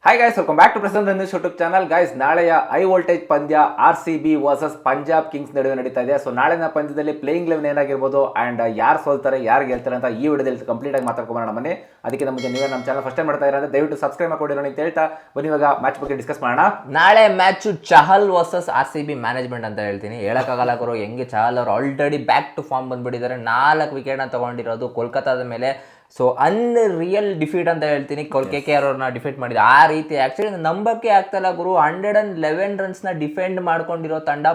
Hi guys, welcome back to present news YouTube channel. Guys, ನಾಳೆಯ high voltage ಪಂದ್ಯ RCB versus Punjab Kings ನಡುವೆ ನಡೀತಾ ಇದೆ. ಸೊ ನಾಳಿನ ಪಂದ್ಯದಲ್ಲಿ ಪ್ಲೇಯಿಂಗ್ ಲೆವೆನ್ ಏನಾಗಿರ್ಬೋದು ಅಂಡ್ ಯಾರು ಸೋಲ್ತಾರೆ ಯಾರು ಗೆಲ್ತಾರೆ ಅಂತ ಈ ವಿಡಿಯೋದಲ್ಲಿ ಕಂಪ್ಲೀಟ್ ಆಗಿ ಮಾತಾಡ್ಕೊಂಬೋಣ ಬನ್ನಿ. ಅದಕ್ಕೆ ಮುಂಚೆ ನೀವೇ ನಮ್ಮ ಚಾನಲ್ ಫಸ್ಟ್ ಟೈಮ್ ಮಾಡ್ತಾ ಇರೋದ್ರೆ ದಯವಿಟ್ಟು ಸಬ್ಸ್ಕ್ರೈಬ್ ಮಾಡಿಕೊಂಡಿರೋ ಅಂತ ಹೇಳ್ತಾ ಬನ್ನಿ ಇವಾಗ ಮ್ಯಾಚ್ ಬಗ್ಗೆ ಡಿಸ್ಕಸ್ ಮಾಡೋಣ. ನಾಳೆ match Chahal versus RCB management ಅಂತ ಹೇಳ್ತೀನಿ. ಹೇಳಕ್ಕಾಗಲ್ಲ ಗುರು, ಹೆಂಗೆ ಚಹಲ್ ಅವರು ಆಲ್ರೆಡಿ ಬ್ಯಾಕ್ ಟು ಫಾರ್ಮ್ ಬಂದ್ಬಿಟ್ಟಿದ್ದಾರೆ. 4 ವಿಕೆಟ್ನ ತಗೊಂಡಿರೋದು ಕೋಲ್ಕತ್ತಾದ ಮೇಲೆ. ಸೊ ರಿಯಲ್ ಡಿಫೀಟ್ ಅಂತ ಹೇಳ್ತೀನಿ. KKR ಅವ್ರನ್ನ ಡಿಫೀಟ್ ಮಾಡಿದೆ. ಆ ರೀತಿ ಆಕ್ಚುಲಿ ನಂಬಕ್ಕೆ ಆಗ್ತಲ್ಲ ಗುರು, 111 ರನ್ಸ್ನ ಡಿಫೆಂಡ್ ಮಾಡ್ಕೊಂಡಿರೋ ತಂಡ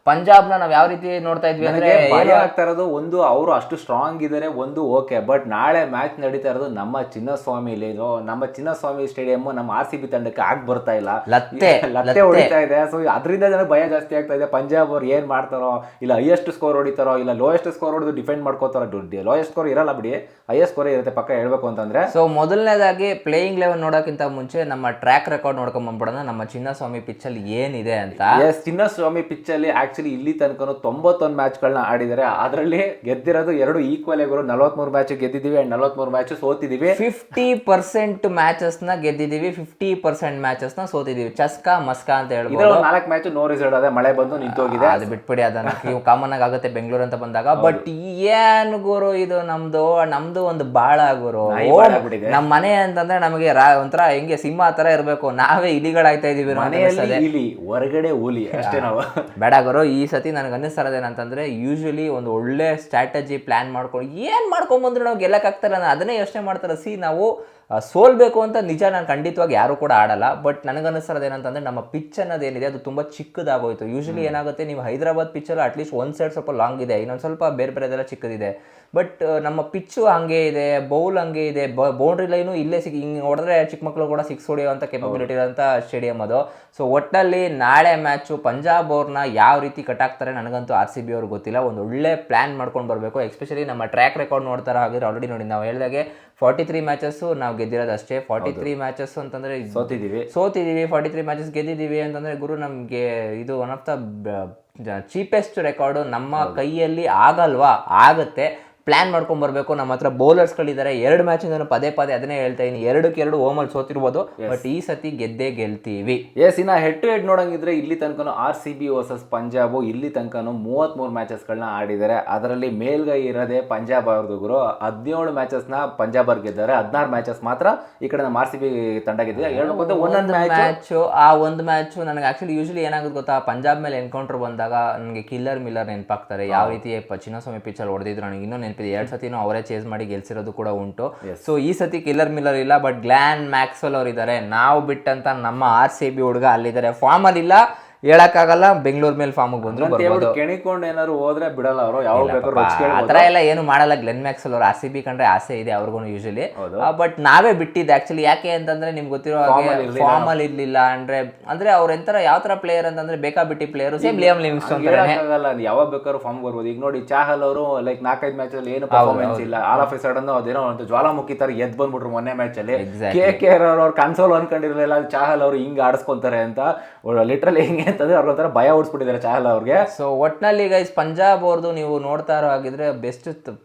ಪಂಜಾಬ್ನ ನಾವು ಯಾವ ರೀತಿ ನೋಡ್ತಾ ಇದ್ವಿ ಅಂದ್ರೆ ಭಯ ಆಗ್ತಾ ಇರೋದು ಒಂದು, ಅವರು ಅಷ್ಟು ಸ್ಟ್ರಾಂಗ್ ಇದ್ದಾರೆ ಒಂದು, ಓಕೆ. ಬಟ್ ನಾಳೆ ಮ್ಯಾಚ್ ನಡೀತಾ ಇರೋದು ನಮ್ಮ ಚಿನ್ನಸ್ವಾಮಿ ನಮ್ಮ ಚಿನ್ನಸ್ವಾಮಿ ಸ್ಟೇಡಿಯಂ ನಮ್ಮ RCB ತಂಡಕ್ಕೆ ಆಗ್ ಬರ್ತಾ ಇಲ್ಲ, ಲತ್ತೆ ಹೊಡಿತಾ ಇದೆ. ಸೊ ಅದರಿಂದ ನನಗೆ ಭಯ ಜಾಸ್ತಿ ಆಗ್ತಾ ಇದೆ. ಪಂಜಾಬ್ ಅವ್ರು ಏನ್ ಮಾಡ್ತಾರೋ, ಇಲ್ಲ ಹೈಯೆಸ್ಟ್ ಸ್ಕೋರ್ ಹೊಡಿತಾರೋ, ಇಲ್ಲ ಲೋಯೆಸ್ಟ್ ಸ್ಕೋರ್ ಹೊಡೆದು ಡಿಫೆಂಡ್ ಮಾಡ್ಕೋತಾರೋ. ಲೋಯೆಸ್ಟ್ ಸ್ಕೋರ್ ಇರಲ್ಲ ಬಿಡಿ, ಹೈಯೆಸ್ಟ್ ಸ್ಕೋರ್ ಇರುತ್ತೆ ಪಕ್ಕ, ಹೇಳ್ಬೇಕು ಅಂತಂದ್ರೆ. ಸೊ ಮೊದಲನೇದಾಗಿ ಪ್ಲೇಯಿಂಗ್ ಲೆವೆನ್ ನೋಡೋಕ್ಕಿಂತ ಮುಂಚೆ ನಮ್ಮ ಟ್ರ್ಯಾಕ್ ರೆಕಾರ್ಡ್ ನೋಡ್ಕೊಂಡ್ ಬಂದ್ಬಿಡೋಣ, ನಮ್ಮ ಚಿನ್ನಸ್ವಾಮಿ ಪಿಚ್ ಅಲ್ಲಿ ಏನಿದೆ ಅಂತ. ಚಿನ್ನಸ್ವಾಮಿ ಪಿಚ್ ಅಲ್ಲಿ ಆಕ್ಚುಲಿ ಇಲ್ಲಿ ತನಕ 91 ಮ್ಯಾಚ್ಗಳನ್ನ ಆಡಿದ್ದಾರೆ. ಅದರಲ್ಲಿ ಗೆದ್ದಿರೋದು 2 ಈಕ್ವಲ್ ಆಗಿರೋ 43 ಮ್ಯಾಚ್ ಗೆದ್ದಿದ್ದೀವಿ ಅಂಡ್ 43 ಮ್ಯಾಚ್ ಸೋತಿದ್ದೀವಿ. 50% ಮ್ಯಾಚಸ್ ನ ಗೆದ್ದಿದ್ದೀವಿ, 50% ಮ್ಯಾಚಸ್ ನ ಸೋತಿದ್ದೀವಿ. ಚಸ್ಕಾ ಮಸ್ಕಾ ಅಂತ ಹೇಳ್ಬೋದು. 4 ಮ್ಯಾಚ್ ನೋ ರಿಸಲ್ಟ್ ಅದೇ, ಮಳೆ ಬಂದು ನಿಂತೋಗಿದೆ. ಅದು ಬಿಟ್ಬಿಡಿ, ಅದನ್ನ ಕಾಮನ್ ಆಗುತ್ತೆ ಬೆಂಗಳೂರು ಅಂತ ಬಂದಾಗ. ಬಟ್ ಏನ್ ಗುರು ಇದು, ನಮ್ದು ಒಂದು ಬಾಳ ಗುರು. ನಮ್ ಮನೆ ಅಂತಂದ್ರೆ ನಮಗೆ ಒಂಥರ ಹೆಂಗೆ ಸಿಂಹ ತರ ಇರ್ಬೇಕು, ನಾವೇ ಇಲಿಗಳಾಗ್ತಾ ಇದೀವಿ. ಇಲಿ ಹೊರಗಡೆ ಹುಲಿ ಅಷ್ಟೇ ನಾವು. ಬೇಡ ಗುರು, ಈ ಸತಿ ನನಗೆ ಅನ್ನಿಸ್ತಾರದೇನಂತಂದ್ರೆ ಯೂಶಲಿ ಒಂದು ಒಳ್ಳೆ ಸ್ಟ್ರಾಟಜಿ ಪ್ಲಾನ್ ಮಾಡ್ಕೊಂಡು ಏನ್ ಮಾಡ್ಕೊಂಡ್ಬಂದ್ರು ನಾವು ಗೆಲ್ಲಕ್ಕಾಗ್ತಾರೆ ಅದನ್ನೇ ಯೋಚನೆ ಮಾಡ್ತಾರೆ. ನಾವು ಸೋಲ್ಬೇಕು ಅಂತ ನಿಜ ನಾನು ಖಂಡಿತವಾಗಿ ಯಾರು ಕೂಡ ಆಡಲ್ಲ. ಬಟ್ ನನಗನ್ನಿಸ್ತಾರದು ಏನಂತಂದ್ರೆ ನಮ್ಮ ಪಿಚ್ ಅನ್ನೋದೇನಿದೆ ಅದು ತುಂಬ ಚಿಕ್ಕದಾಗೋಯ್ತು. ಯೂಶಲಿ ಏನಾಗುತ್ತೆ, ನೀವು ಹೈದರಾಬಾದ್ ಪಿಚ್ಚಲ್ಲಿ ಅಟ್ಲೀಸ್ಟ್ ಒಂದು ಸೈಡ್ ಸ್ವಲ್ಪ ಲಾಂಗ್ ಇದೆ, ಇನ್ನೊಂದು ಸ್ವಲ್ಪ ಬೇರೆದೆಲ್ಲ ಚಿಕ್ಕದಿದೆ. ಬಟ್ ನಮ್ಮ ಪಿಚ್ಚು ಹಂಗೆ ಇದೆ, ಬೌಲ್ ಹಂಗೆ ಇದೆ, ಬೌಂಡ್ರಿ ಲೈನು ಇಲ್ಲೇ ಹಿಂಗೆ ಹೊಡೆದ್ರೆ ಚಿಕ್ಕ ಮಕ್ಕಳು ಕೂಡ 6 ಹೊಡೆಯುವಂಥ ಕೆಪಬಿಲಿಟಿ ಇರೋಂಥ ಸ್ಟೇಡಿಯಂ ಅದು. ಸೊ ಒಟ್ಟಲ್ಲಿ ನಾಳೆ ಮ್ಯಾಚು ಪಂಜಾಬ್ ಅವ್ರನ್ನ ಯಾವ ರೀತಿ ಕಟ್ಟಾಕ್ತಾರೆ ನನಗಂತೂ RCB ಅವ್ರಿಗೆ ಗೊತ್ತಿಲ್ಲ. ಒಂದು ಒಳ್ಳೆ ಪ್ಲಾನ್ ಮಾಡ್ಕೊಂಡು ಬರಬೇಕು. ಎಸ್ಪೆಷಲಿ ನಮ್ಮ ಟ್ರ್ಯಾಕ್ ರೆಕಾರ್ಡ್ ನೋಡ್ತಾರೆ ಹಾಗಿದ್ರೆ ಆಲ್ರೆಡಿ ನೋಡಿ, ನಾವು ಹೇಳಿದಾಗೆ 43 ಮ್ಯಾಚಸ್ಸು ನಾವು ಗೆದ್ದಿರೋದು ಅಷ್ಟೇ. 43 ಮ್ಯಾಚಸ್ ಅಂತಂದ್ರೆ ಸೋತಿದ್ದೀವಿ, 43 ಮ್ಯಾಚಸ್ ಗೆದ್ದಿದ್ದೀವಿ ಅಂತಂದ್ರೆ ಗುರು, ನಮಗೆ ಇದು one of the cheapest record. ನಮ್ಮ ಕೈಯಲ್ಲಿ ಆಗಲ್ವಾ, ಆಗುತ್ತೆ. ಪ್ಲಾನ್ ಮಾಡ್ಕೊಂಡ್ ಬರಬೇಕು. ನಮ್ಮ ಹತ್ರ ಬೌಲರ್ಸ್ಗಳಿದ್ದಾರೆ. 2 ಮ್ಯಾಚಿಂದ ಪದೇ ಅದನ್ನೇ ಹೇಳ್ತಾ ಇದ್ದೀನಿ, 2-2 ಓಮಲ್ಲಿ ಸೋತಿರ್ಬೋದು, ಬಟ್ ಈ ಸತಿ ಗೆದ್ದೇ ಗೆಲ್ತೀವಿ. ಇನ್ನ ಹೆಡ್ ಟು ಹೆಡ್ ನೋಡಂಗಿದ್ರೆ ಇಲ್ಲಿ ತನಕ RCB ವರ್ಸಸ್ ಪಂಜಾಬ್ ಇಲ್ಲಿ ತನಕ 33 ಮ್ಯಾಚಸ್ಗಳನ್ನ ಆಡಿದ್ದಾರೆ. ಅದರಲ್ಲಿ ಮೇಲ್ಗೈ ಇರೋದೇ ಪಂಜಾಬ್ ಅವ್ರದ್ದು ಗುರು. 17 ಮ್ಯಾಚಸ್ನ ಪಂಜಾಬ್ ಅವ್ರು ಗೆದ್ದಾರೆ, 16 ಮ್ಯಾಚಸ್ ಮಾತ್ರ ಈ ಕಡೆ ನಮ್ಮ RCB ತಂಡ ಗೆದ್ದಿದೆ. ಒಂದು ಮ್ಯಾಚ್ ನನಗೆ ಆಕ್ಚುಲಿ ಯೂಶಲಿ ಏನಾಗುತ್ತೆ ಗೊತ್ತಾ, ಪಂಜಾಬ್ ಮೇಲೆ ಎನ್ಕೌಂಟರ್ ಬಂದಾಗ ನನಗೆ ಕಿಲ್ಲರ್ ಮಿಲ್ಲರ್ ನೆನಪಾಗ್ತಾರೆ. ಯಾವ ರೀತಿ ಚಿನ್ನಸ್ವಾಮಿ ಪಿಚ್ಚಲ್ಲಿ ಹೊಡೆದಿದ್ರು ನನಗೆ ಇನ್ನೂ ನೆನಪಿದೆ. 2 ಸತಿನೂ ಅವರೇ ಚೇಸ್ ಮಾಡಿ ಗೆಲ್ಸಿರೋದು ಕೂಡ ಉಂಟು. ಸೊ ಈ ಸತಿ ಕಿಲ್ಲರ್ ಮಿಲ್ಲರ್ ಇಲ್ಲ, ಬಟ್ ಗ್ಲಾನ್ ಮ್ಯಾಕ್ಸ್ವೆಲ್ ಅವ್ರು ಇದ್ದಾರೆ. ನಾವು ಬಿಟ್ಟಂತ ನಮ್ಮ RCB ಹುಡುಗ ಅಲ್ಲಿದ್ದಾರೆ, ಫಾರ್ಮ್ ಅಲ್ಲಿ ಇಲ್ಲ, ಹೇಳಕ್ಕಾಗಲ್ಲ. ಬೆಂಗಳೂರು ಮೇಲೆ ಫಾರ್ಮಿಗೆ ಬಂದ್ರು ಕೆಣಿಕೊಂಡು ಏನಾದ್ರು ಹೋದ್ರೆ ಬಿಡಲ್ಲ ಅವರು, ಯಾವ ಆತರ ಎಲ್ಲ ಏನು ಮಾಡಲ್ಲ. ಗ್ಲೆನ್ ಮ್ಯಾಕ್ಸ್ವೆಲ್ ಅವ್ರು RCB ಕಂಡ್ರೆ ಆಸೆ ಇದೆ ಅವ್ರಿಗೂ ಯೂಶಲಿ. ಬಟ್ ನಾವೇ ಬಿಟ್ಟಿದ್ದೆ ಆಕ್ಚುಲಿ. ಯಾಕೆ ಅಂತಂದ್ರೆ ನಿಮ್ಗೆ ಗೊತ್ತಿರೋ ಹಾಗೆ ಫಾರ್ಮ್ ಅಲ್ಲಿ ಇರ್ಲಿಲ್ಲ. ಅಂದ್ರೆ ಅವ್ರ ಎಂತರ ಯಾವ ತರ ಪ್ಲೇಯರ್ ಅಂತಂದ್ರೆ ಬೇಕಾಬಿಟ್ಟಿ ಪ್ಲೇಯರ್. ಸೇಮ್ ಲಿಯಾಮ್ ಲಿವಿಂಗ್ಸ್ಟನ್ ಯಾವಾಗ ಬೇಕಾದ್ರೂ ಫಾರ್ಮ್ ಬರ್ಬೋದು. ಈಗ ನೋಡಿ ಚಾಹಲ್ ಅವರು ಲೈಕ್ 4-5 ಮ್ಯಾಚ್ ಅಲ್ಲಿ ಏನು ಪರ್ಫಾರ್ಮೆನ್ಸ್ ಇಲ್ಲ, ಆಲ್ ಆಫ್ ಎ ಸಡನ್ ಅದೇನೋ ಜ್ವಾಲಾಮುಖಿ ತರ ಎದ್ ಬಂದ್ಬಿಟ್ರು ಮೊನ್ನೆ ಮ್ಯಾಚ್ ಅಲ್ಲಿ. KKR ಅವ್ರು ಕನ್ಸೋಲ್ ಅನ್ಕೊಂಡಿರ್ಲಿಲ್ಲ ಚಾಹಲ್ ಅವರು ಹಿಂಗ್ ಆಡಿಸ್ಕೊಂತಾರೆ ಅಂತ. ಲಿಟ್ರಲಿ ಹೆಂಗೆ ಅಂತಂದ್ರೆ ಅವ್ರ ಭಯ ಓಡಿಸ್ಬಿಟ್ಟಿದ್ದಾರೆ ಚಾಹಲ್ ಅವ್ರಿಗೆ. ಸೊ ಒಟ್ನಲ್ಲಿ ಗೈಸ್, ಪಂಜಾಬ್ ಅವ್ರದ್ದು ನೀವು ನೋಡ್ತಾ ಇರೋ ಹಾಗಿದ್ರೆ ಬೆಸ್ಟ್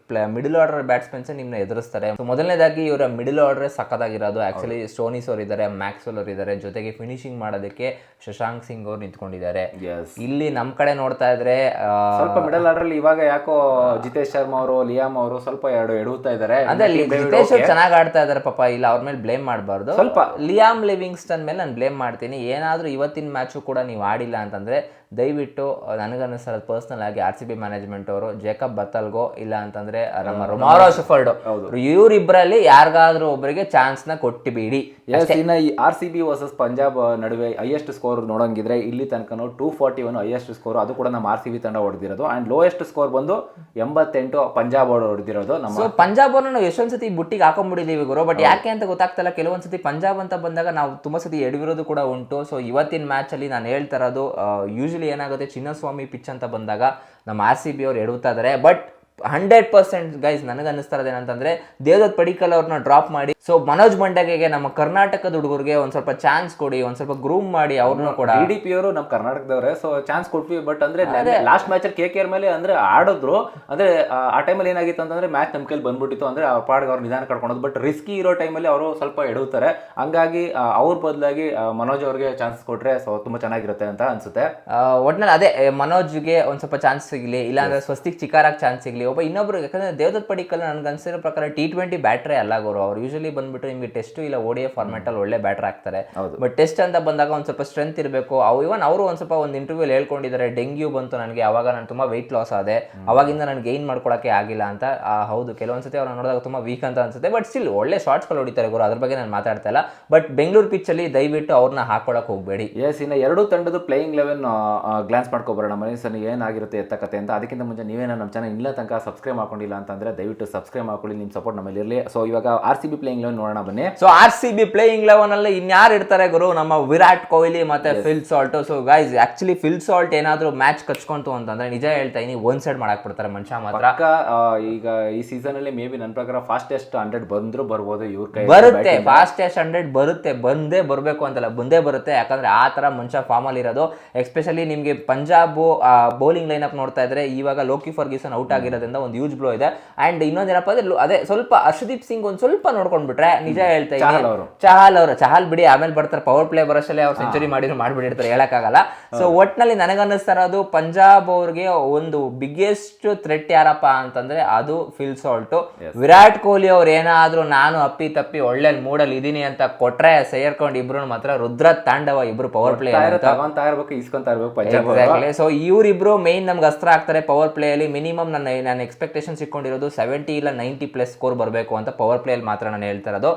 ಮಿಡಲ್ ಆರ್ಡರ್ ಬ್ಯಾಟ್ಸ್ಮನ್ಸ್ ನಿಮ್ನ ಎದುರಿಸ್ತಾರೆ. ಮೊದಲನೇದಾಗಿ ಇವರ ಮಿಡಲ್ ಆರ್ಡರ್ ಸಕ್ಕದಾಗಿರೋದು. ಆಕ್ಚುಲಿ ಸ್ಟೋನಿಸ್ ಅವ್ರು ಇದ್ದಾರೆ, ಮ್ಯಾಕ್ಸ್ವೆಲ್ ಅವ್ರು ಇದ್ದಾರೆ, ಜೊತೆಗೆ ಫಿನಿಶಿಂಗ್ ಮಾಡೋದಕ್ಕೆ ಶಶಾಂಕ್ ಸಿಂಗ್ ಅವ್ರು ನಿಂತ್ಕೊಂಡಿದ್ದಾರೆ. ಇಲ್ಲಿ ನಮ್ ಕಡೆ ನೋಡ್ತಾ ಇದ್ರೆ ಸ್ವಲ್ಪ ಮಿಡಲ್ ಆರ್ಡರ್ ಅಲ್ಲಿ ಇವಾಗ ಯಾಕೋ ಜಿತೇಶ್ ಶರ್ಮಾ ಅವರು, ಲಿಯಾಮ್ ಅವರು ಸ್ವಲ್ಪ ಎಡುತ್ತಾ ಇದ್ದಾರೆ. ಅಂದ್ರೆ ಜಿತೇಶ್ ಅವ್ರು ಚೆನ್ನಾಗಿ ಆಡ್ತಾ ಇದಾರೆ ಪಾಪ, ಇಲ್ಲ ಅವ್ರ ಮೇಲೆ ಬ್ಲೇಮ್ ಮಾಡಬಾರ್ದು. ಸ್ವಲ್ಪ ಲಿಯಾಮ್ ಲಿವಿಂಗ್ಸ್ಟನ್ ಮೇಲೆ ನಾನು ಬ್ಲೇಮ್ ಮಾಡ್ತೀನಿ. ಏನಾದ್ರೂ ಇವತ್ತಿನ ಮ್ಯಾಚು ಕೂಡ ನೀವು ಆಡಿಲ್ಲ ಅಂತಂದ್ರೆ ದಯವಿಟ್ಟು ನನಗನ್ನಿಸ್ತಾರೆ ಪರ್ಸನಲ್ ಆಗಿ RCB ಮ್ಯಾನೇಜ್ಮೆಂಟ್ ಅವರು ಜೇಕಬ್ ಬತ್ತಲ್ಗೋ ಇಲ್ಲ ಅಂತಂದ್ರೆ ನಮ್ಮ ರೊಮಾರೋ ಶೆಫರ್ಡ್ ಇವರಿಬ್ಬರಲ್ಲಿ ಯಾರಿಗಾದ್ರೂ ಒಬ್ಬರಿಗೆ ಚಾನ್ಸ್ ನ ಕೊಟ್ಟಿಬಿಡಿ. ಇನ್ನು ಈ RCB ವರ್ಸಸ್ ಪಂಜಾಬ್ ನಡುವೆ ಹೈಯೆಸ್ಟ್ ಸ್ಕೋರ್ ನೋಡಂಗಿದ್ರೆ ಇಲ್ಲಿ ತನಕ 241 ಹೈಯೆಸ್ಟ್ ಸ್ಕೋರ್, ಅದು ಕೂಡ ನಮ್ಮ RCB ತಂಡ ಹೊಡೆದಿರೋದು. ಅಂಡ್ ಲೋಯೆಸ್ಟ್ ಸ್ಕೋರ್ ಬಂದು 88 ಪಂಜಾಬ್ ಅವರು ಹೊಡೆದಿರೋದು. ನಮ್ಮ ಪಂಜಾಬ್ ಅವ್ರನ್ನ ನಾವು ಎಷ್ಟೊಂದ್ ಸತಿ ಬುಟ್ಟಿಗೆ ಹಾಕೊಂಡ್ಬಿಟ್ಟಿದೀವಿ ಗುರು. ಬಟ್ ಯಾಕೆ ಅಂತ ಗೊತ್ತಾಗ್ತಲ್ಲ. ಕೆಲವೊಂದ್ ಸತಿ ಪಂಜಾಬ್ ಅಂತ ಬಂದಾಗ ನಾವು ತುಂಬಾ ಸತಿ ಎಡವಿರೋದು ಕೂಡ ಉಂಟು. ಸೊ ಇವತ್ತಿನ ಮ್ಯಾಚ್ ಅಲ್ಲಿ ನಾನು ಹೇಳ್ತಾ ಇರೋದು, ಯೂಶಲಿ ಏನಾಗುತ್ತೆ ಚಿನ್ನಸ್ವಾಮಿ ಪಿಚ್ ಅಂತ ಬಂದಾಗ ನಮ್ಮ RCB ಅವ್ರು ಎಡುತ್ತಾ ಇದ್ದಾರೆ. ಬಟ್ 100% ಗೈಸ್ ನನಗೆ ಅನ್ನಿಸ್ತಾ ಇರೋದು ಏನಂತಂದ್ರೆ ದೇವದತ್ ಪಡಿಕ್ಕಲ್ ಅವ್ರನ್ನ ಡ್ರಾಪ್ ಮಾಡಿ ಸೊ ಮನೋಜ್ ಮಂಡಗೆಗೆ ನಮ್ಮ ಕರ್ನಾಟಕದ ಹುಡುಗರಿಗೆ ಒಂದ್ ಸ್ವಲ್ಪ ಚಾನ್ಸ್ ಕೊಡಿ, ಒಂದ್ ಸ್ವಲ್ಪ ಗ್ರೂಮ್ ಮಾಡಿ ಅವ್ರನ್ನ ಕೂಡ. DDP ಅವರು ನಮ್ಮ ಕರ್ನಾಟಕದವ್ರೆ, ಸೊ ಚಾನ್ಸ್ ಕೊಟ್ವಿ. ಬಟ್ ಅಂದ್ರೆ ಲಾಸ್ಟ್ ಮ್ಯಾಚ್ ಅಲ್ಲಿ KKR ಮೇಲೆ ಅಂದ್ರೆ ಆಡಿದ್ರು, ಅಂದ್ರೆ ಆ ಟೈಮಲ್ಲಿ ಏನಾಗಿತ್ತು ಅಂತಂದ್ರೆ ಮ್ಯಾಚ್ ನಮ್ಮ ಕೈಲಿ ಬಂದ್ಬಿಟ್ಟಿತ್ತು, ಅಂದ್ರೆ ಅವ್ರ ಪಾಡ್ಗೆ ಅವ್ರು ನಿಧಾನ ಕರ್ಕೊಂಡೋದು. ಬಟ್ ರಿಸ್ಕಿ ಇರೋ ಟೈಮಲ್ಲಿ ಅವರು ಸ್ವಲ್ಪ ಎಡುತ್ತಾರೆ, ಹಂಗಾಗಿ ಅವ್ರ ಬದಲಾಗಿ ಮನೋಜ್ ಅವ್ರಿಗೆ ಚಾನ್ಸ್ ಕೊಟ್ರೆ ಸೊ ತುಂಬಾ ಚೆನ್ನಾಗಿರುತ್ತೆ ಅಂತ ಅನ್ಸುತ್ತೆ. ಒಟ್ನಲ್ಲಿ ಅದೇ ಮನೋಜ್ಗೆ ಒಂದ್ ಸ್ವಲ್ಪ ಚಾನ್ಸ್ ಸಿಗ್ಲಿ, ಇಲ್ಲಾಂದ್ರೆ ಸ್ವಸ್ತಿಕ್ ಚಿಕಾರಾಗ್ ಚಾನ್ಸ್ ಸಿಗ್ಲಿ. ಒಬ್ಬ ಇನ್ನೊಬ್ರು, ಯಾಕಂದ್ರೆ ದೇವದತ್ ಪಡಿಕ್ಕಲ್ ನನ್ಗೆ ಅನ್ಸಿರೋ ಪ್ರಕಾರ T20 ಬ್ಯಾಟ್ರೇ ಅಲ್ಲ ಗುರು. ಅವ್ರು ಯೂಶಲಿ ಬಂದ್ಬಿಟ್ಟು ನಿಮ್ಗೆ ಟೆಸ್ಟ್ ಇಲ್ಲ ODI ಫಾರ್ಮೆಟ್ ಅಲ್ಲಿ ಒಳ್ಳೆ ಬ್ಯಾಟರ್ ಆಗ್ತಾರೆ. ಬಟ್ ಟೆಸ್ಟ್ ಅಂತ ಬಂದಾಗ ಒಂದ್ ಸ್ವಲ್ಪ ಸ್ಟ್ರೆಂತ್ ಇರಬೇಕು. ಇವನ್ ಅವರು ಒಂದ್ ಸ್ವಲ್ಪ ಒಂದು ಇಂಟರ್ವ್ಯೂ ಹೇಳ್ಕೊಂಡಿದ್ದಾರೆ, ಡೆಂಗ್ಯೂ ಬಂತು ನನಗೆ, ಅವಾಗ ನಾನು ತುಂಬಾ ವೆಯ್ಟ್ ಲಾಸ್ ಆದೆ, ಅವಾಗಿಂದ ನಾನು ಗೈನ್ ಮಾಡ್ಕೊಳಕ್ಕೆ ಆಗಿಲ್ಲ ಅಂತ. ಹೌದು, ಕೆಲವೊಂದ್ಸತಿ ಅವ್ರನ್ನ ನೋಡಿದಾಗ ತುಂಬಾ ವೀಕ್ ಅಂತ ಅನ್ಸುತ್ತೆ, ಬಟ್ ಸ್ಟಿಲ್ ಒಳ್ಳೆ ಶಾರ್ಟ್ಸ್ ಗಳು ಹೊಡಿತಾರೆ ಗುರು, ಅದ್ರ ಬಗ್ಗೆ ನಾನು ಮಾತಾಡ್ತಾ ಇಲ್ಲ. ಬಟ್ ಬೆಂಗಳೂರು ಪಿಚ್ ಅಲ್ಲಿ ದಯವಿಟ್ಟು ಅವ್ರನ್ನ ಹಾಕೊಳಕ್ ಹೋಗ್ಬೇಡಿ. ಇನ್ನು ಎರಡೂ ತಂಡದ ಪ್ಲೇಯಿಂಗ್ 11 ಗ್ಲಾನ್ಸ್ ಮಾಡ್ಕೊಬರೋಣ ಮನೀಸನ್ ಏನಾಗಿರುತ್ತೆ ಎತ್ತಕತೆ ಅಂತ. ಅದಕ್ಕಿಂತ ಮುಂಚೆ ನೀವೇನೋ ನಮ್ಮ ಚಾನಲ್ ಇಲ್ಲ ತನಕ ಸಬ್ಸ್ಕ್ರೈಬ್ ಮಾಡ್ಕೊಂಡಿಲ್ಲ ಅಂತಂದ್ರೆ ದಯವಿಟ್ಟು ಸಬ್ಸ್ಕ್ರೈಬ್ ಮಾಡ್ಕೊಳ್ಳಿ, ನಿಮ್ಮ ಸಪೋರ್ಟ್ ನಮ್ಮಲ್ಲಿ ಇರಲಿ. ಸೊ ಇವಾಗ RCB ಪ್ಲೇಯಿಂಗ್ 11 ನೋಡೋಣ ಬನ್ನಿ. ಸೊ RCB ಪ್ಲೇಯಿಂಗ್ 11 ಅಲ್ಲಿ ಇನ್ಯಾರು ಇರ್ತಾರೆ ಗುರು? ನಮ್ಮ ವಿರಾಟ್ ಕೊಹ್ಲಿ ಮತ್ತೆ Phil Salt. So guys actually Phil Salt ಏನಾದ್ರು ಮ್ಯಾಚ್ ಕಚ್ಕೊಂತು ಅಂತಂದ್ರೆ ನಿಜ ಹೇಳ್ತಾ ಇದೀನಿ, ಒನ್ ಸೈಡ್ ಮಾಡಕ್ ಬಿಡ್ತಾರೆ ಮನುಷ್ಯ ಮಾತ್ರ. ಈಗ ಈ ಸೀಸನ್ ಅಲ್ಲಿ ಮೇ ಬಿ ನನ್ನ ಪ್ರಕಾರ ಫಾಸ್ಟೆಸ್ಟ್ 100 ಬಂದ್ರು ಬರ್ಬೋದು ಇವ್ರ ಕೈ. ಬರುತ್ತೆ ಫಾಸ್ಟೆಸ್ಟ್ 100 ಬರುತ್ತೆ, ಬಂದೇ ಬರ್ಬೇಕು ಅಂತಲ್ಲ, ಬಂದೇ ಬರುತ್ತೆ. ಯಾಕಂದ್ರೆ ಆ ತರ ಮನುಷ್ಯ ಫಾರ್ಮ್ ಅಲ್ಲಿ ಇರೋದು. ಎಸ್ಪೆಷಲಿ ನಿಮ್ಗೆ ಪಂಜಾಬ್ ಬೌಲಿಂಗ್ ಲೈನ್ ಅಪ್ ನೋಡ್ತಾ ಇದ್ರೆ ಇವಾಗ ಲೋಕಿ ಫರ್ಗ್ಯೂಸನ್ ಔಟ್ ಆಗಿರೋದ್ರಿಂದ ಒಂದು ಯೂಜ್ ಬ್ಲೋ ಇದೆ. ಅಂಡ್ ಇನ್ನೊಂದೇನಪ್ಪ ಅಂದ್ರೆ ಅದೇ ಸ್ವಲ್ಪ ಹರ್ಷದೀಪ್ ಸಿಂಗ್ ಒಂದ್ ಸ್ವಲ್ಪ ನೋಡ್ಕೊಂಡ್ಬಿಟ್ರೆ ನಿಜ ಹೇಳ್ತಾ ಇದ್ದೀನಿ, ಚಹಲ್ ಬಿಡಿ ಆಮೇಲೆ ಬರ್ತಾರೆ, ಪವರ್ ಪ್ಲೇ ಬರೋಷ್ಟಲ್ಲೇ ಅವ್ರು ಸೆಂಚುರಿ ಮಾಡಿಬಿಟ್ಟಿರ್ತಾರೆ, ಹೇಳಕ್ಕಾಗಲ್ಲ. ಸೊ ಒಟ್ನಲ್ಲಿ ನನಗನ್ನಿಸ್ತಾ ಇರೋದು ಪಂಜಾಬ್ ಅವ್ರಿಗೆ ಒಂದು ಬಿಗ್ಗೆಸ್ಟ್ ಥ್ರೆಟ್ ಯಾರಪ್ಪ ಅಂತಂದ್ರೆ ಅದು ಫಿಲ್ ಸಾಲ್ಟ್. ವಿರಾಟ್ ಕೊಹ್ಲಿ ಅವ್ರು ಏನಾದ್ರು ನಾನು ಅಪ್ಪಿ ತಪ್ಪಿ ಒಳ್ಳೆ ಮೂಡಲ್ಲಿ ಇದೀನಿ ಅಂತ ಕೊಟ್ರೆ ಸೇರ್ಕೊಂಡು ಇಬ್ರು ಮಾತ್ರ ರುದ್ರ ತಾಂಡವ, ಇಬ್ರು ಪವರ್ ಪ್ಲೇ ಇರ್ಬೇಕು. ಸೊ ಇವರಿಬ್ರು ಮೇನ್ ನಮ್ಗೆ ಅಸ್ತ್ರ ಆಗ್ತಾರೆ ಪವರ್ ಪ್ಲೇ ಅಲ್ಲಿ. ಮಿನಿಮಮ್ ನನ್ನ ಎಕ್ಸ್ಪೆಕ್ಟೇಷನ್ಸ್ ಇಟ್ಕೊಂಡಿರೋದು 70 ಇಲ್ಲ 90+ ಸ್ಕೋರ್ ಬರಬೇಕು ಅಂತ ಪವರ್ ಪ್ಲೇ ಅಲ್ಲಿ ಮಾತ್ರ ನಾನು ಹೇಳ್ತಾ ಇರೋದು.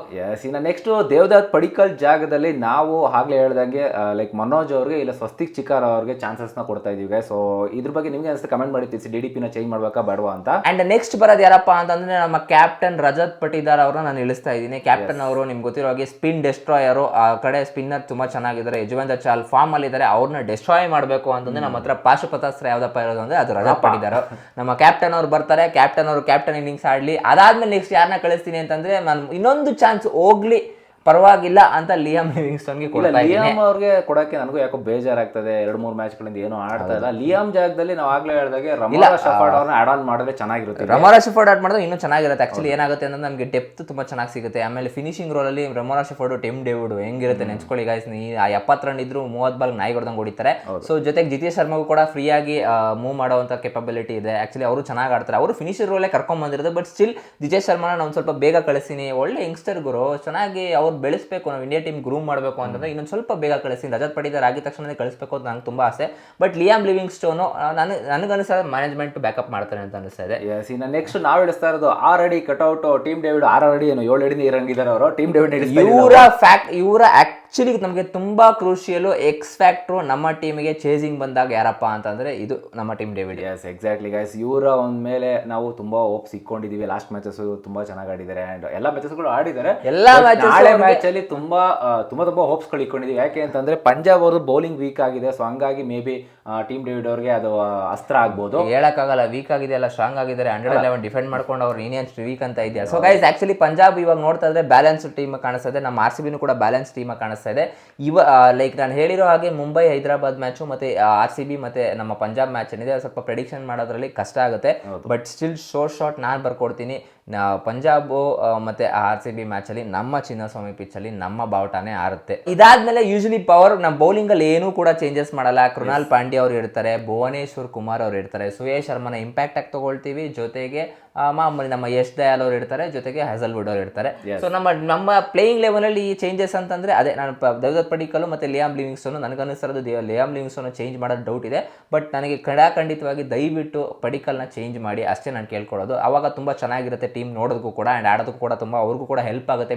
ಇನ್ನು ನೆಕ್ಸ್ಟ್ ದೇವದತ್ ಪಡಿಕ್ಕಲ್ ಜಾಗದಲ್ಲಿ ನಾವು ಆಗ್ಲೇ ಹೇಳ್ದಂಗೆ ಲೈಕ್ ಮನೋಜ್ ಅವ್ರಿಗೆ ಇಲ್ಲ ಸ್ವಸ್ತಿಕ್ ಚಿಕಾರ್ ಅವ್ರಿಗೆ ಚಾನ್ಸಸ್ ನ ಕೊಡ್ತಾ ಇದೀವಿ. ಸೊ ಇದ್ರ ಬಗ್ಗೆ ನಿಮ್ಗೆ ಅನ್ಸುತ್ತೆ ಕಮೆಂಟ್ ಮಾಡಿ ತಿಳಿಸಿ, DDP ನ ಚೇಂಜ್ ಮಾಡ್ಬೇಕಾ ಬೇಡವಾ ಅಂತ. ಅಂಡ್ ನೆಕ್ಸ್ಟ್ ಬರೋದು ಯಾರಪ್ಪ ಅಂತಂದ್ರೆ ನಮ್ಮ ಕ್ಯಾಪ್ಟನ್ ರಜತ್ ಪಟಿದಾರ್ ಅವ್ರನ್ನ ನಾನು ಇಳಿಸ್ತಾ ಇದ್ದೀನಿ. ಕ್ಯಾಪ್ಟನ್ ಅವರು ನಿಮ್ಗೆ ಗೊತ್ತಿರೋ ಹಾಗೆ ಸ್ಪಿನ್ ಡೆಸ್ಟ್ರಾಯರು, ಆ ಕಡೆ ಸ್ಪಿನ್ನರ್ ತುಂಬಾ ಚೆನ್ನಾಗಿದ್ದಾರೆ, ಯಜುವೇಂದ್ರ ಚಾಹಲ್ ಫಾರ್ಮ್ ಅಲ್ಲಿ ಇದ್ದಾರೆ. ಅವ್ರನ್ನ ಡೆಸ್ಟ್ರಾಯ್ ಮಾಡಬೇಕು ಅಂತಂದ್ರೆ ನಮ್ಮ ಹತ್ರ ಪಾಶುಪತಾಸ್ತ್ರ ಯಾವ್ದಪ್ಪ ಇರೋದು ಅಂದ್ರೆ ಅದು ರಜತ್ ಪಟಿದಾರ್. ನಮ್ಮ ಕ್ಯಾಪ್ಟನ್ ಅವ್ರು ಬರ್ತಾರೆ, ಕ್ಯಾಪ್ಟನ್ ಇನ್ನಿಂಗ್ಸ್ ಆಡ್ಲಿ. ಅದಾದ್ಮೇಲೆ ನೆಕ್ಸ್ಟ್ ಯಾರನ್ನ ಕಳಿಸ್ತೀನಿ ಅಂತಂದ್ರೆ ನಾನು ಇನ್ನೊಂದು ಚಾನ್ಸ್ ಹೋಗ್ಲಿ ಪರವಾಗಿಲ್ಲ ಅಂತ ಲಿಯಾಮ್ ಲಿವಿಂಗ್ಸ್ಟನ್ಗೆ ಕೊಡ್ತಾ ಇದ್ದೀನಿ. ಲಿಯಾಮ್ ಅವ್ರಿಗೆ ಕೊಡಕ್ಕೆ ನನಗೂ ಯಾಕೋ ಬೇಜಾರಾಗ್ತದೆ, 2-3 ಮ್ಯಾಚ್ಗಳಿಂದ ಏನೋ ಆಡ್ತಾ ಇಲ್ಲ. ಲಿಯಾಮ್ ಜಾಗದಲ್ಲಿ ನಾವು ಆಗ್ಲೇ ಹೇಳಿದಾಗೆ ರಮೋರಾ ಶೆಫರ್ಡ್ ಅವ್ರನ್ನ ಆಡ್ ಆನ್ ಮಾಡಿದ್ರೆ ಚೆನ್ನಾಗಿರುತ್ತೆ. ರಮೋರಾ ಶೆಫರ್ಡ್ ಆಡ್ ಮಾಡಿದ್ರೆ ಇನ್ನೂ ಚೆನ್ನಾಗಿರುತ್ತೆ. ಆಕ್ಚುಲಿ ಏನಾಗುತ್ತೆ ಅಂದ್ರೆ ನಮಗೆ ಡೆಪ್ತ್ ತುಂಬಾ ಚೆನ್ನಾಗಿ ಸಿಗುತ್ತೆ. ಆಮೇಲೆ ಫಿನಿಶಿಂಗ್ ರೋಲ್ ಅಲ್ಲಿ ರಮೋರಾ ಶೆಫರ್ಡ್, ಟಿಮ್ ಡೇವಿಡ್ ಹೆಂಗಿರುತ್ತೆ ನೆನ್ಸ್ಕೊಳ್ಳಿ ಗೈಸ್. ಆ 70 ರನ್ ಇದ್ರು 30 ಬಾಲ್ ನಾಯಿ ಹೊಡೆದಂಗೆ ಹೊಡಿತಾರೆ. ಸೊ ಜೊತೆಗೆ ಜಿತೇಶ್ ಶರ್ಮಾಗೂ ಕೂಡ ಫ್ರೀ ಆಗಿ ಮೂವ್ ಮಾಡುವಂತ ಕೆಪಬಿಲಿಟಿ ಇದೆ. ಆಕ್ಚುಲಿ ಅವರು ಚೆನ್ನಾಗಿ ಆಡ್ತಾರೆ. ಅವರು ಫಿನಿಶರ್ ರೋಲೇ ಕರ್ಕೊಂಡ್ ಬಂದಿರೋದು. ಬಟ್ ಸ್ಟಿಲ್ ಜಿತೇಶ್ ಶರ್ಮಾನ ನಾವು ಸ್ವಲ್ಪ ಬೇಗ ಕಳಿಸ್ತೀನಿ. ಒಳ್ಳೆ ಯಂಗ್ಸ್ಟರ್ ಗುರು, ಚೆನ್ನಾಗಿ ಅವ್ರು ಬೆಳೆಸಬೇಕು, ನಾವು ಇಂಡಿಯಾ ಟೀಮ್ ಗ್ರೂಮ್ ಮಾಡಬೇಕು ಅಂತಂದ್ರೆ ಇನ್ನೊಂದು ಸ್ವಲ್ಪ ಬೇಗ ಕಳಿಸ್ತೀನಿ. ರಜತ್ ಪಟಿದಾರ್ ಆಗಿದ ತಕ್ಷಣ ಕಳಿಸ್ಬೇಕು ಅಂತ ನಂಗೆ ತುಂಬಾ ಆಸೆ. ಬಟ್ ಲಿಯಾಮ್ ಲಿವಿಂಗ್ಸ್ಟೋನ್ ನನಗನ್ನಿಸ್ತಾ ಮ್ಯಾನೇಜ್ಮೆಂಟ್ ಬ್ಯಾಕಪ್ ಮಾಡ್ತಾರೆ ಅಂತ ಅನಿಸ್ತಾ ಇದೆ. ನೆಕ್ಸ್ಟ್ ನಾವು ಇಳಿಸ್ತಾ ಇರೋದು 6 ಅಡಿ ಕಟ್ಔಟ್ ಟೀಮ್ ಡೇವಿಡ್. 6 ಅಡಿ ಏನು 7 ಅಡಿ ಇರಂಗಿದ್ದಾರೆ ಅವರು. ಟೀಮ್ ಡೇವಿಡ್ ಇವರ ಆಕ್ಚುಲಿ ನಮಗೆ ತುಂಬಾ ಕ್ರೂಷಿಯಲ್ ಎಕ್ಸ್ ಫ್ಯಾಕ್ಟ್ರು ನಮ್ಮ ಟೀಮಿಗೆ ಚೇಸಿಂಗ್ ಬಂದಾಗ ಯಾರಪ್ಪ ಅಂತಂದ್ರೆ ಇದು ನಮ್ಮ ಟೀಮ್ ಡೇವಿಡ್. ಎಕ್ಸಾಕ್ಟ್ಲಿ ಗೈಸ್, ಇವರ ಒಂದ್ ಮೇಲೆ ನಾವು ತುಂಬಾ ಹೋಪ್ಸ್ ಇಟ್ಕೊಂಡಿದೀವಿ. ಲಾಸ್ಟ್ ಮ್ಯಾಚಸ್ ತುಂಬಾ ಚೆನ್ನಾಗಿ ಆಡಿದ್ದಾರೆ ಅಂಡ್ ಎಲ್ಲ ಮ್ಯಾಚಸ್ಗಳು ಆಡಿದ್ದಾರೆ. ಎಲ್ಲಾ ಮ್ಯಾಚ್ ಅಲ್ಲಿ ತುಂಬಾ ಹೋಪ್ಸ್ ಗಳು ಇಟ್ಕೊಂಡಿದೀವಿ. ಯಾಕೆ ಅಂತಂದ್ರೆ ಪಂಜಾಬ್ ಅವರು ಬೌಲಿಂಗ್ ವೀಕ್ ಆಗಿದೆ. ಸೊ ಹಂಗಾಗಿ ಮೇ ಬಿ ಟೀಮ್ ಡೇವಿಡ್ ಅವ್ರಿಗೆ ಅದು ಅಸ್ತ್ರ ಆಗ್ಬೋದು. ಹೇಳಕ್ಕಾಗಲ್ಲ, ವೀಕ್ ಆಗಿದೆ ಅಲ್ಲ ಸ್ಟ್ರಾಂಗ್ ಆಗಿದ್ದಾರೆ. 111 ಡಿಫೆಂಡ್ ಮಾಡ್ಕೊಂಡು ಅವ್ರು ನೀನೇನ್ ವೀಕ್ ಅಂತ ಇದೆಯಾ. ಸೊ ಗೈಸ್ ಆಕ್ಚುಲಿ ಪಂಜಾಬ್ ಇವಾಗ ನೋಡ್ತಾ ಇದ್ರೆ ಬ್ಯಾಲೆನ್ಸ್ ಟೀಮ್ ಕಾಣಿಸ್ತಾ ಇದೆ. ನಮ್ಮ RCB ಕೂಡ ಬ್ಯಾಲೆನ್ಸ್ ಟೀಮ್ ಕಾಣಿಸ್ತಾ ಇದೆ. ಲೈಕ್ ನಾನು ಹೇಳಿರೋ ಹಾಗೆ ಮುಂಬೈ ಹೈದರಾಬಾದ್ ಮ್ಯಾಚು ಮತ್ತೆ RCB ಮತ್ತೆ ನಮ್ಮ ಪಂಜಾಬ್ ಮ್ಯಾಚ್ ಏನಿದೆ ಸ್ವಲ್ಪ ಪ್ರೆಡಿಕ್ಷನ್ ಮಾಡೋದ್ರಲ್ಲಿ ಕಷ್ಟ ಆಗುತ್ತೆ. ಬಟ್ ಸ್ಟಿಲ್ ಶಾರ್ಟ್ ನಾನು ಬರ್ಕೊಡ್ತೀನಿ. ಪಂಜಾಬ್ ಮತ್ತೆ RCB ಮ್ಯಾಚ್ ಅಲ್ಲಿ ನಮ್ಮ ಚಿನ್ನಸ್ವಾಮಿ ಪಿಚ್ ಅಲ್ಲಿ ನಮ್ಮ ಬಾವುಟನೇ ಆರುತ್ತೆ. ಇದಾದ್ಮೇಲೆ ಯೂಶಲಿ ಪವರ್ ನಮ್ಮ ಬೌಲಿಂಗ್ ಅಲ್ಲಿ ಏನೂ ಕೂಡ ಚೇಂಜಸ್ ಮಾಡಲ್ಲ. ಕೃಣಾಲ್ ಪಾಂಡ್ಯ ಅವ್ರು ಇರ್ತಾರೆ, ಭುವನೇಶ್ವರ್ ಕುಮಾರ್ ಅವ್ರು ಇರ್ತಾರೆ, ಸುಯೇಶ್ ಶರ್ಮನ ಇಂಪ್ಯಾಕ್ಟ್ ಆಗಿ ತಗೊಳ್ತೀವಿ. ಜೊತೆಗೆ ಮಾಮೂಲಿ ನಮ್ಮ ಯಶ್ ದಯಾಲ್ ಅವ್ರು ಇರ್ತಾರೆ, ಜೊತೆಗೆ ಹ್ಯಾಸಲ್ವುಡ್ ಅವ್ರು ಇರ್ತಾರೆ. ಸೊ ನಮ್ಮ ಪ್ಲೇಯಿಂಗ್ ಲೆವೆಲ್ ಅಲ್ಲಿ ಈ ಚೇಂಜಸ್ ಅಂತಂದ್ರೆ ಅದೇ ನಾನು ದೇವದತ್ ಪಡಿಕ್ಕಲ್ ಮತ್ತೆ ಲಿಯಾಮ್ ಲಿವಿಂಗ್ಸ್ಟೋನ್ ನನಗನ್ನಿಸ್ತಿರೋದು ಲಿಯಾಮ್ ಲಿವಿಂಗ್ಸ್ಟೋನ್ ಚೇಂಜ್ ಮಾಡೋದು ಡೌಟ್ ಇದೆ. ಬಟ್ ನನಗೆ ಖಂಡಿತವಾಗಿ ದಯವಿಟ್ಟು ಪಡಿಕ್ಕಲ್ನ ಚೇಂಜ್ ಮಾಡಿ ಅಷ್ಟೇ ನಾನು ಕೇಳ್ಕೊಳ್ಳೋದು. ಅವಾಗ ತುಂಬಾ ಚೆನ್ನಾಗಿರುತ್ತೆ ಟೀಮ್ ನೋಡೋದಕ್ಕೂ ಕೂಡ ಆ್ಯಂಡ್ ಆಡೋದಕ್ಕೂ ಕೂಡ ತುಂಬ ಅವ್ರಿಗೂ ಕೂಡ ಹೆಲ್ಪ್ ಆಗುತ್ತೆ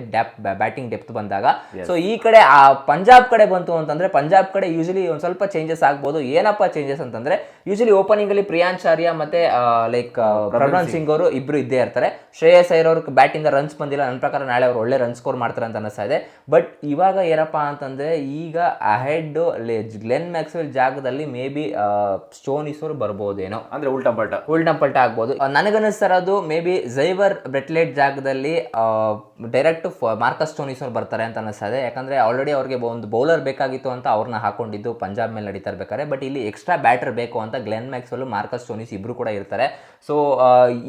ಬ್ಯಾಟಿಂಗ್ ಡೆಪ್ತ್ ಬಂದಾಗ. ಸೊ ಈ ಕಡೆ ಆ ಪಂಜಾಬ್ ಕಡೆ ಬಂತು ಅಂತಂದ್ರೆ ಪಂಜಾಬ್ ಕಡೆ ಯೂಶಲಿ ಒಂದು ಸ್ವಲ್ಪ ಚೇಂಜಸ್ ಆಗ್ಬೋದು. ಏನಪ್ಪ ಚೇಂಜಸ್ ಅಂತಂದ್ರೆ ಯೂಶಲಿ ಓಪನಿಂಗ್ ಅಲ್ಲಿ ಪ್ರಿಯಾಂಶ್ ಆರ್ಯ ಮತ್ತೆ ಲೈಕ್ ಪ್ರಭ್ರಾಮ್ ಸಿಂಗ್ ಅವರು ಇಬ್ರು ಇದ್ದೇ ಇರ್ತಾರೆ. ಶ್ರೇಯಸ್ ಅಯ್ಯರ್ ಅವ್ರ ಬ್ಯಾಟ್ ಇಂದ ರನ್ಸ್ ಬಂದಿಲ್ಲ, ನನ್ನ ಪ್ರಕಾರ ನಾಳೆ ಅವ್ರು ಒಳ್ಳೆ ರನ್ ಸ್ಕೋರ್ ಮಾಡ್ತಾರೆ ಅಂತ ಅನಿಸ್ತಾ ಇದೆ. ಬಟ್ ಇವಾಗ ಏನಪ್ಪಾ ಅಂತಂದ್ರೆ ಈಗ ಅಹೆಡ್ ಗ್ಲೆನ್ ಮ್ಯಾಕ್ಸ್ವೆಲ್ ಜಾಗದಲ್ಲಿ ಮೇ ಬಿ ಸ್ಟೋನಿಸ್ ಅವರು ಬರ್ಬೋದೇನೋ, ಅಂದ್ರೆ ಉಲ್ಟಾ ಪಲ್ಟ ಆಗ್ಬೋದು. ನನಗನ್ನಿಸ್ತಾರದು ಮೇ ಬಿ ಝೈವರ್ ಬ್ರೆಟ್ಲೇಟ್ ಜಾಗದಲ್ಲಿ ಡೈರೆಕ್ಟ್ ಮಾರ್ಕಸ್ ಸ್ಟೋನಿಸ್ ಅವ್ರು ಬರ್ತಾರೆ ಅಂತ ಅನಿಸ್ತಾ ಇದೆ. ಯಾಕಂದ್ರೆ ಆಲ್ರೆಡಿ ಅವ್ರಿಗೆ ಒಂದು ಬೌಲರ್ ಬೇಕಾಗಿತ್ತು ಅಂತ ಅವ್ರನ್ನ ಹಾಕೊಂಡಿದ್ದು ಪಂಜಾಬ್ ಮೇಲೆ ನಡೀತಾ ಇರ್ಬೇಕಾದ್ರೆ. ಬಟ್ ಇಲ್ಲಿ ಎಕ್ಸ್ಟ್ರಾ ಬ್ಯಾಟರ್ ಬೇಕು ಅಂತ ಗ್ಲೆನ್ ಮ್ಯಾಕ್ಸ್ವೆಲ್ ಮಾರ್ಕಸ್ ಸ್ಟೋನಿಸ್ ಇಬ್ರು ಕೂಡ ಇರ್ತಾರೆ. ಸೊ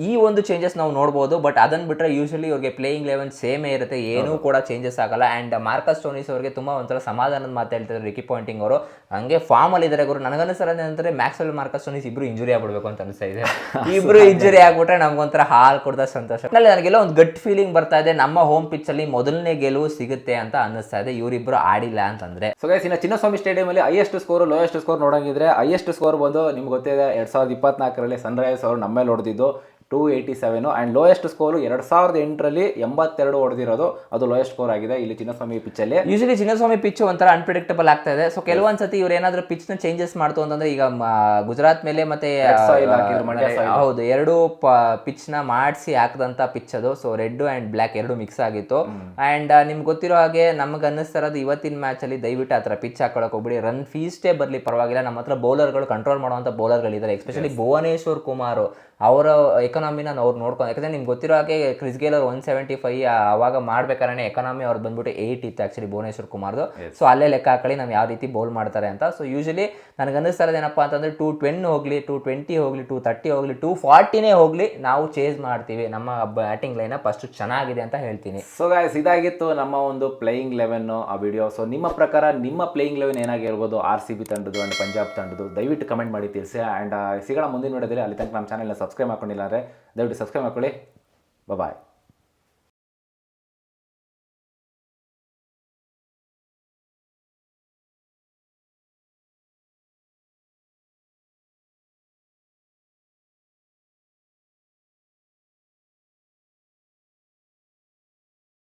ಈ ಒಂದು ಚೇಂಜಸ್ ನಾವು ನೋಡ್ಬೋದು. ಬಟ್ ಅದನ್ನ ಬಿಟ್ಟರೆ ಯೂಶಲಿ ಅವ್ರಿಗೆ ಪ್ಲೇಯಿಂಗ್ 11 ಸೇಮೇ ಇರುತ್ತೆ, ಏನೂ ಕೂಡ ಚೇಂಜಸ್ ಆಗಲ್ಲ. ಆ್ಯಂಡ್ ಮಾರ್ಕಸ್ ಸ್ಟೋನಿಸ್ ಅವ್ರಿಗೆ ತುಂಬ ಒಂಥರ ಸಮಾಧಾನದ ಮಾತು ಹೇಳ್ತಾರೆ ರಿಕಿ ಪಾಯಿಂಟಿಂಗ್ ಅವರು. ಹಂಗೆ ಫಾರ್ಮ್ ಅಲ್ಲಿ ಇದ್ದಾರೆ ಗುರು. ನನಗನ್ನಿಸ್ತಾರೆ ಅಂದರೆ ಮ್ಯಾಕ್ಸ್ವೆಲ್ ಮಾರ್ಕಸ್ ಸ್ಟೋನಿಸ್ ಇಬ್ರು ಇಂಜುರಿ ಆಗ್ಬಿಡ್ಬೇಕು ಅಂತ ಅನಿಸ್ತಾ ಇದೆ. ಇಬ್ರು ಇಂಜುರಿ ಆಗ್ಬಿಟ್ರೆ ನಮ್ಗೊಂಥರ ಹಾಲ್ ಕೊಡ್ದ ಸಂತೋಷ. ನನಗೆಲ್ಲ ಒಂದು ಗಟ್ ಫೀಲಿಂಗ್ ಬರ್ತಾ ಇದೆ, ನಮ್ಮ ಹೋಮ್ ಪಿಚ್ ಅಲ್ಲಿ ಮೊದಲನೇ ಗೆಲುವು ಸಿಗುತ್ತೆ ಅಂತ ಅನ್ನಿಸ್ತಾ ಇದೆ ಇವರಿಬ್ರು ಆಡಿಲ್ಲ ಅಂತಂದ್ರೆ. ಸೊ ಗೈಸ್, ಇನ್ನು ಚಿನ್ನಸ್ವಾಮಿ ಸ್ಟೇಡಿಯಂ ಅಲ್ಲಿ ಹೈಯೆಸ್ಟ್ ಸ್ಕೋರ್ ಲೋಯೆಸ್ಟ್ ಸ್ಕೋರ್ ನೋಡಂಗಿದ್ರೆ ಹೈಯೆಸ್ಟ್ ಸ್ಕೋರ್ ಬಂದು ನಿಮ್ಗೆ ಗೊತ್ತಿದೆ 2024ರಲ್ಲಿ ಸನ್ರೈಸರ್ಸ್ ಅವರು ನಮ್ಮ ಮೇಲೆ ಹೊಡೆದಿದ್ದು 287 ಆ್ಯಂಡ್ ಲೋಯೆಸ್ಟ್ ಸ್ಕೋರು 2008ರಲ್ಲಿ 82 ಹೊಡೆದಿರೋದು, ಅದು ಲೋಯೆಸ್ಟ್ ಸ್ಕೋರ್ ಆಗಿದೆ ಇಲ್ಲಿ ಚಿನ್ನಸ್ವಾಮಿ ಪಿಚ್ಚಲ್ಲಿ. ಯೂಶಲಿ ಚಿನ್ನಸ್ವಾಮಿ ಪಿಚ್ ಒಂಥರ ಅನ್ಪ್ರಿಡಿಕ್ಟಬಲ್ ಆಗ್ತಾ ಇದೆ. ಸೊ ಕೆಲವೊಂದ್ಸತಿ ಇವ್ರು ಏನಾದ್ರು ಪಿಚ್ ನ ಚೇಂಜಸ್ ಮಾಡ್ತು ಅಂತಂದ್ರೆ ಈಗ ಗುಜರಾತ್ ಮೇಲೆ ಮತ್ತೆ ಹೌದು ಎರಡು ಪಿಚ್ ನ ಮಾಡಿಸಿ ಹಾಕದಂತ ಪಿಚ್ ಅದು. ಸೊ ರೆಡ್ ಅಂಡ್ ಬ್ಲಾಕ್ ಎರಡು ಮಿಕ್ಸ್ ಆಗಿತ್ತು. ಅಂಡ್ ನಿಮ್ಗೆ ಗೊತ್ತಿರೋ ಹಾಗೆ ನಮ್ಗೆ ಅನ್ನಿಸ್ತಾ ಇರೋದು ಇವತ್ತಿನ ಮ್ಯಾಚ್ ಅಲ್ಲಿ ದಯವಿಟ್ಟು ಆ ಥರ ಪಿಚ್ ಹಾಕೊಳಕ್ ಹೋಗ್ಬಿಡಿ. ರನ್ ಫೀಸ್ಟೇ ಬರಲಿ ಪರವಾಗಿಲ್ಲ, ನಮ್ಮ ಹತ್ರ ಬೌಲರ್ಗಳು ಕಂಟ್ರೋಲ್ ಮಾಡುವಂಥ ಬೌಲರ್ಗಳಿದ್ದಾರೆ. ಎಸ್ಪೆಷಲಿ ಭುವನೇಶ್ವರ್ ಕುಮಾರ್ ಅವರ ಎಕನಾಮಿನ ಅವ್ರು ನೋಡ್ಕೊಂಡು, ಯಾಕಂದರೆ ನಿಮ್ಗೆ ಗೊತ್ತಿರೋ ಹಾಗೆ ಕ್ರಿಸ್ ಗೇಲ್ ಅವ್ರು 175 ಅವಾಗ ಮಾಡ್ಬೇಕಾದ್ರೆ ಎಕನಾಮಿ ಅವ್ರು ಬಂದ್ಬಿಟ್ಟು 8 ಇತ್ತು ಆ್ಯಕ್ಚುಲಿ ಭುವನೇಶ್ವರ್ ಕುಮಾರ್ದು. ಸೊ ಅಲ್ಲೇ ಲೆಕ್ಕ ಹಾಕೊಳ್ಳಿ ನಾವು ಯಾವ ರೀತಿ ಬೌಲ್ ಮಾಡ್ತಾರೆ ಅಂತ. ಸೊ ಯೂಶಲಿ ನನಗೆ ಅನ್ನಿಸ್ತಾ ಇರೋದು ಏನಪ್ಪ ಅಂತಂದರೆ 210 ಹೋಗಲಿ, 220 ಹೋಗಲಿ, 230 ಹೋಗಲಿ, 240 ಹೋಗಲಿ, ನಾವು ಚೇಸ್ ಮಾಡ್ತೀವಿ. ನಮ್ಮ ಬ್ಯಾಟಿಂಗ್ ಲೈನಪ್ ಅಷ್ಟು ಚೆನ್ನಾಗಿದೆ ಅಂತ ಹೇಳ್ತೀನಿ. ಸೊ ಗೈಸ್, ಇದಾಗಿತ್ತು ನಮ್ಮ ಒಂದು ಪ್ಲೇಯಿಂಗ್ 11 ಆ ವಿಡಿಯೋ. ಸೊ ನಿಮ್ಮ ಪ್ರಕಾರ ನಿಮ್ಮ ಪ್ಲೇಯಿಂಗ್ 11 ಏನಾಗಿರ್ಬೋದು, RCB ತಂಡದ್ದು ಆ್ಯಂಡ್ ಪಂಜಾಬ್ ತಂಡದ್ದು, ದಯವಿಟ್ಟು ಕಮೆಂಟ್ ಮಾಡಿ ತಿಳಿಸಿ. ಆ್ಯಂಡ್ ಸಿಗೋಣ ಮುಂದಿನ ವಿಡಿಯೋದಲ್ಲಿ. ಅಲ್ಲಿ ತನಕ ನಮ್ಮ ಚಾನಲ್ನ ಸಬ್ಸ್ಕ್ರೈಬ್ ಮಾಡ್ಕೊಂಡಿಲ್ಲ ಅಂದರೆ ದಯವಿಟ್ಟು ಸಬ್ಸ್ಕ್ರೈಬ್ ಮಾಡ್ಕೊಳ್ಳಿ. ಬಾಯ್.